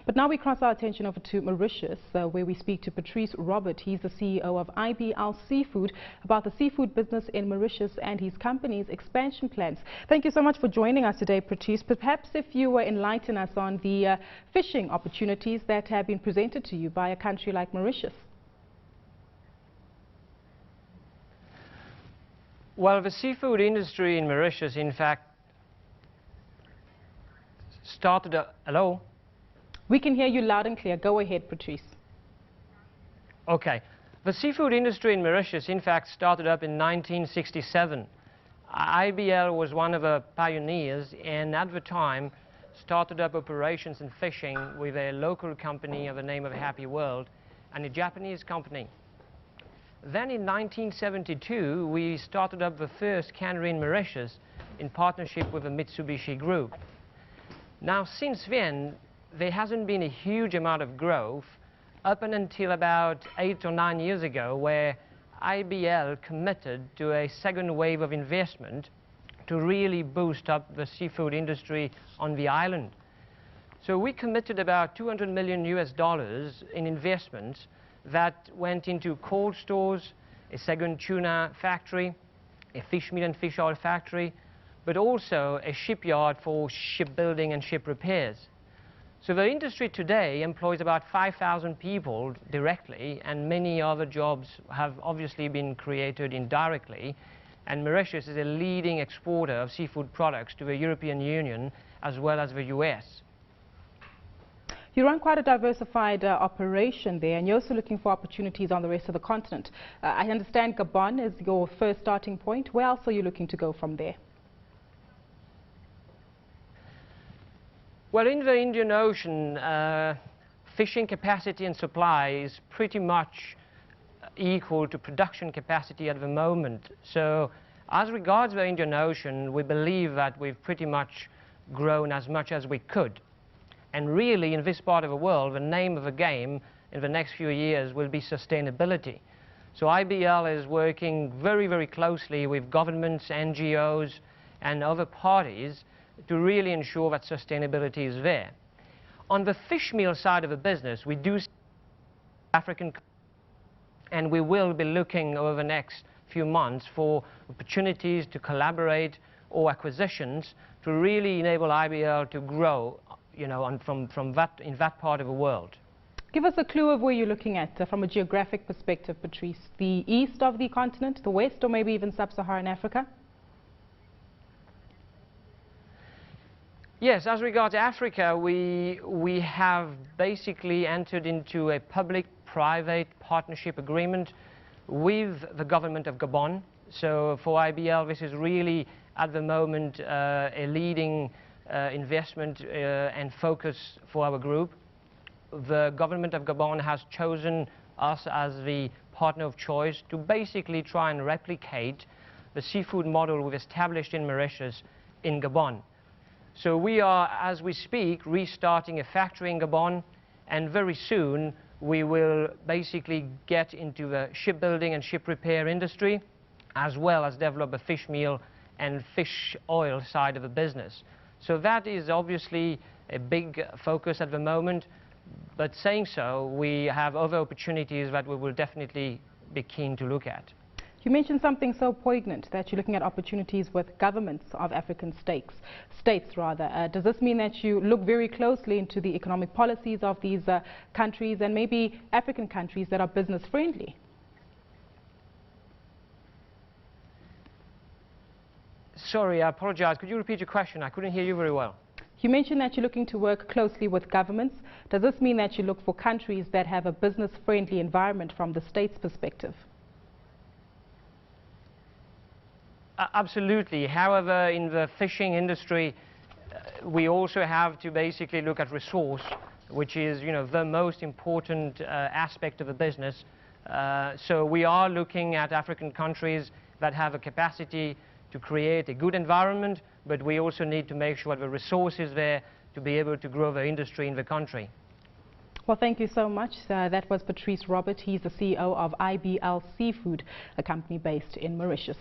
But now we cross our attention over to Mauritius, where we speak to Patrice Robert. He's the CEO of IBL Seafood, about the seafood business in Mauritius and his company's expansion plans. Thank you so much for joining us today, Patrice. Perhaps if you enlighten us on the fishing opportunities that have been presented to you by a country like Mauritius. Well, the seafood industry in Mauritius, in fact, started hello? We can hear you loud and clear. Go ahead, Patrice. Okay. The seafood industry in Mauritius, in fact, started up in 1967. IBL was one of the pioneers, and at the time started up operations in fishing with a local company of the name of Happy World and a Japanese company. Then in 1972, we started up the first cannery in Mauritius in partnership with the Mitsubishi Group. Now, since then, there hasn't been a huge amount of growth up until about 8 or 9 years ago, where IBL committed to a second wave of investment to really boost up the seafood industry on the island. So we committed about $200 million in investments that went into cold stores, a second tuna factory, a fish meal and fish oil factory, but also a shipyard for shipbuilding and ship repairs. So the industry today employs about 5,000 people directly, and many other jobs have obviously been created indirectly. And Mauritius is a leading exporter of seafood products to the European Union as well as the US. You run quite a diversified operation there, and you're also looking for opportunities on the rest of the continent. I understand Gabon is your first starting point. Where else are you looking to go from there? Well, in the Indian Ocean, fishing capacity and supply is pretty much equal to production capacity at the moment. So as regards the Indian Ocean, we believe that we've pretty much grown as much as we could. And really, in this part of the world, the name of the game in the next few years will be sustainability. So IBL is working very, very closely with governments, NGOs, and other parties to really ensure that sustainability is there. On the fish meal side of the business, we do see African, and we will be looking over the next few months for opportunities to collaborate or acquisitions to really enable IBL to grow, you know, from that, in that part of the world. Give us a clue of where you're looking at from a geographic perspective, Patrice. The east of the continent, the west, or maybe even sub-Saharan Africa? Yes, as regards Africa, we have basically entered into a public-private partnership agreement with the government of Gabon. So for IBL, this is really, at the moment, a leading investment and focus for our group. The government of Gabon has chosen us as the partner of choice to basically try and replicate the seafood model we've established in Mauritius in Gabon. So we are, as we speak, restarting a factory in Gabon, and very soon we will basically get into the shipbuilding and ship repair industry, as well as develop a fish meal and fish oil side of the business. So that is obviously a big focus at the moment, but saying so, we have other opportunities that we will definitely be keen to look at. You mentioned something so poignant, that you're looking at opportunities with governments of African states. Does this mean that you look very closely into the economic policies of these countries and maybe African countries that are business friendly? Sorry, I apologize. Could you repeat your question? I couldn't hear you very well. You mentioned that you're looking to work closely with governments. Does this mean that you look for countries that have a business friendly environment from the state's perspective? Absolutely. However, in the fishing industry, we also have to basically look at resource, which is, you know, the most important aspect of the business. So we are looking at African countries that have a capacity to create a good environment, but we also need to make sure the resource is there to be able to grow the industry in the country. Well, thank you so much. That was Patrice Robert. He's the CEO of IBL Seafood, a company based in Mauritius.